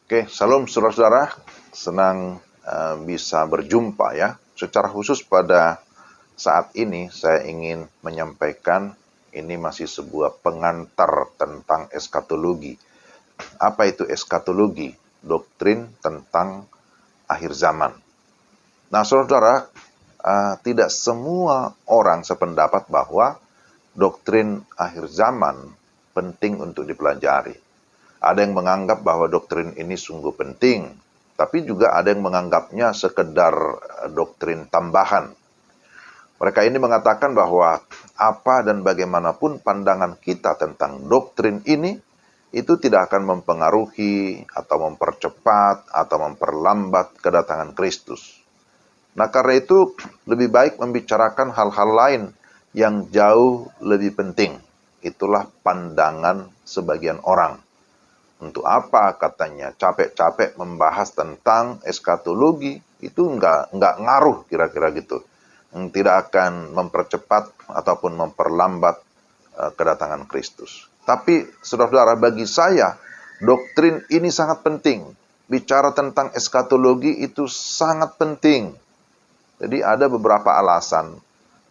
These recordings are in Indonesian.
Oke, salam saudara-saudara. Senang bisa berjumpa ya. Secara khusus pada saat ini saya ingin menyampaikan ini masih sebuah pengantar tentang eskatologi. Apa itu eskatologi? Doktrin tentang akhir zaman. Nah, saudara-saudara, tidak semua orang sependapat bahwa doktrin akhir zaman penting untuk dipelajari. Ada yang menganggap bahwa doktrin ini sungguh penting, tapi juga ada yang menganggapnya sekedar doktrin tambahan. Mereka ini mengatakan bahwa apa dan bagaimanapun pandangan kita tentang doktrin ini, itu tidak akan mempengaruhi atau mempercepat atau memperlambat kedatangan Kristus. Nah, karena itu lebih baik membicarakan hal-hal lain yang jauh lebih penting. Itulah pandangan sebagian orang. Untuk apa katanya capek-capek membahas tentang eskatologi, itu nggak ngaruh kira-kira gitu. Tidak akan mempercepat ataupun memperlambat kedatangan Kristus. Tapi saudara-saudara, bagi saya doktrin ini sangat penting. Bicara tentang eskatologi itu sangat penting. Jadi ada beberapa alasan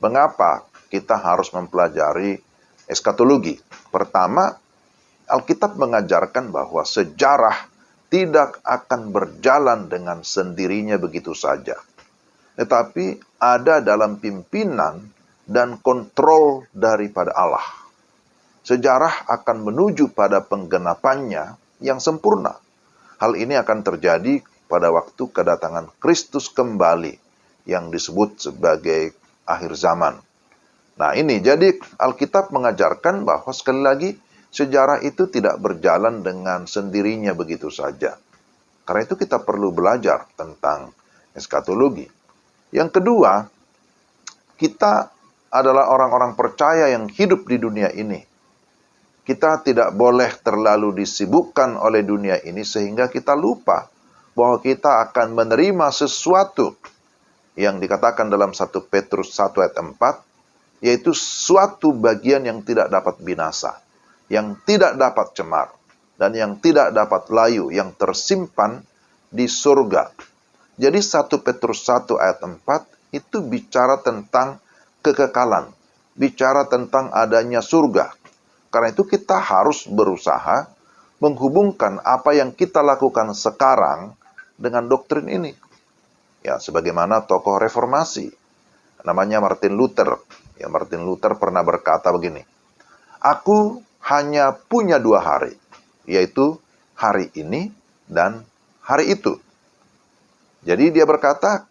mengapa kita harus mempelajari eskatologi. Pertama, Alkitab mengajarkan bahwa sejarah tidak akan berjalan dengan sendirinya begitu saja. Tetapi ada dalam pimpinan dan kontrol daripada Allah. Sejarah akan menuju pada penggenapannya yang sempurna. Hal ini akan terjadi pada waktu kedatangan Kristus kembali yang disebut sebagai akhir zaman. Nah ini, jadi Alkitab mengajarkan bahwa sekali lagi, sejarah itu tidak berjalan dengan sendirinya begitu saja. Karena itu kita perlu belajar tentang eskatologi. Yang kedua, kita adalah orang-orang percaya yang hidup di dunia ini. Kita tidak boleh terlalu disibukkan oleh dunia ini sehingga kita lupa bahwa kita akan menerima sesuatu yang dikatakan dalam 1 Petrus 1 ayat 4, yaitu suatu bagian yang tidak dapat binasa, yang tidak dapat cemar, dan yang tidak dapat layu, yang tersimpan di surga. Jadi 1 Petrus 1 ayat 4 itu bicara tentang kekekalan, bicara tentang adanya surga. Karena itu kita harus berusaha menghubungkan apa yang kita lakukan sekarang dengan doktrin ini. Ya, sebagaimana tokoh reformasi, namanya Martin Luther. Ya, Martin Luther pernah berkata begini, "Aku hanya punya 2 hari, yaitu hari ini dan hari itu." Jadi dia berkata,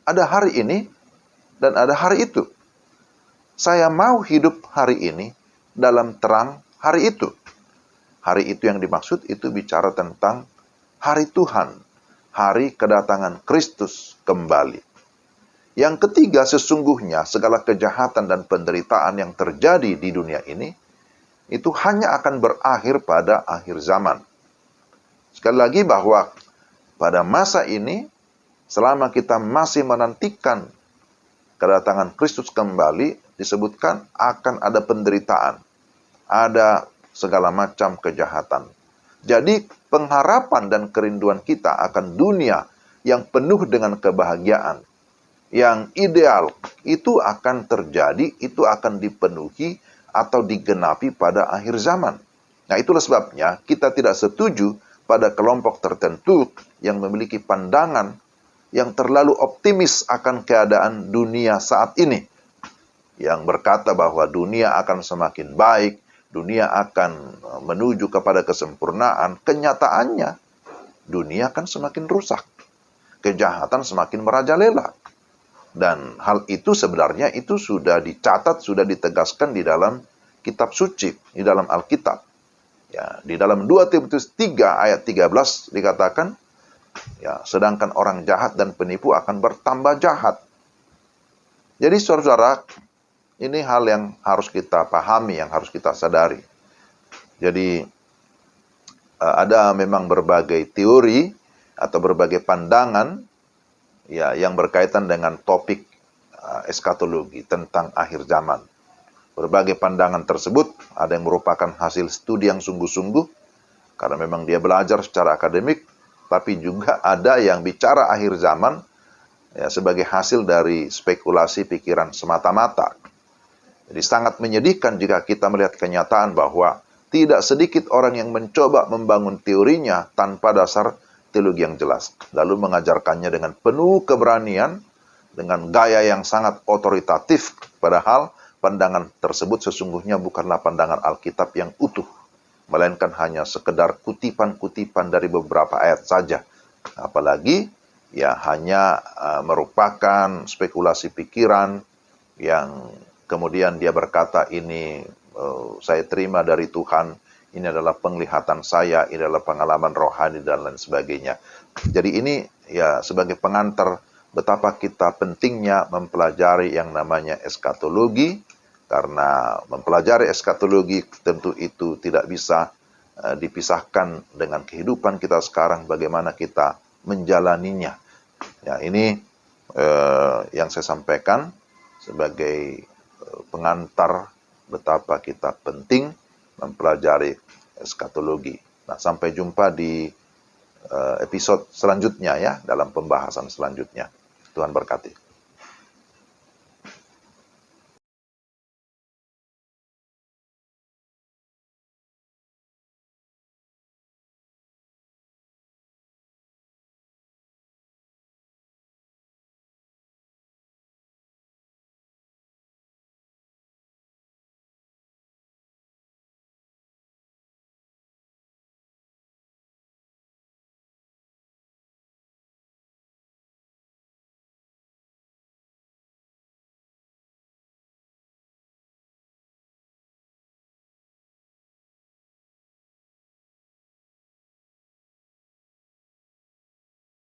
ada hari ini dan ada hari itu. Saya mau hidup hari ini dalam terang hari itu. Hari itu yang dimaksud itu bicara tentang hari Tuhan, hari kedatangan Kristus kembali. Yang ketiga, sesungguhnya segala kejahatan dan penderitaan yang terjadi di dunia ini, itu hanya akan berakhir pada akhir zaman. Sekali lagi bahwa pada masa ini, selama kita masih menantikan kedatangan Kristus kembali, disebutkan akan ada penderitaan, ada segala macam kejahatan. Jadi pengharapan dan kerinduan kita akan dunia yang penuh dengan kebahagiaan, yang ideal, itu akan terjadi, itu akan dipenuhi atau digenapi pada akhir zaman. Nah, itulah sebabnya kita tidak setuju pada kelompok tertentu yang memiliki pandangan yang terlalu optimis akan keadaan dunia saat ini. Yang berkata bahwa dunia akan semakin baik, dunia akan menuju kepada kesempurnaan. Kenyataannya, dunia akan semakin rusak. Kejahatan semakin merajalela. Dan hal itu sebenarnya itu sudah dicatat, sudah ditegaskan di dalam kitab suci, di dalam Alkitab. Ya, di dalam 2 Timotius 3 ayat 13 dikatakan, ya, sedangkan orang jahat dan penipu akan bertambah jahat. Jadi saudara-saudara, ini hal yang harus kita pahami, yang harus kita sadari. Jadi ada memang berbagai teori atau berbagai pandangan ya yang berkaitan dengan topik eskatologi tentang akhir zaman. Berbagai pandangan tersebut ada yang merupakan hasil studi yang sungguh-sungguh, karena memang dia belajar secara akademik, tapi juga ada yang bicara akhir zaman ya, sebagai hasil dari spekulasi pikiran semata-mata. Jadi sangat menyedihkan jika kita melihat kenyataan bahwa tidak sedikit orang yang mencoba membangun teorinya tanpa dasar teologi yang jelas, lalu mengajarkannya dengan penuh keberanian, dengan gaya yang sangat otoritatif, padahal pandangan tersebut sesungguhnya bukanlah pandangan Alkitab yang utuh, melainkan hanya sekedar kutipan-kutipan dari beberapa ayat saja. Apalagi ya hanya merupakan spekulasi pikiran yang kemudian dia berkata ini saya terima dari Tuhan, ini adalah penglihatan saya, ini adalah pengalaman rohani dan lain sebagainya. Jadi ini ya sebagai pengantar betapa kita pentingnya mempelajari yang namanya eskatologi, karena mempelajari eskatologi tentu itu tidak bisa dipisahkan dengan kehidupan kita sekarang, bagaimana kita menjalaninya. Ya, ini yang saya sampaikan sebagai pengantar betapa kita penting mempelajari eskatologi. Nah, sampai jumpa di episode selanjutnya ya, dalam pembahasan selanjutnya. Tuhan berkati.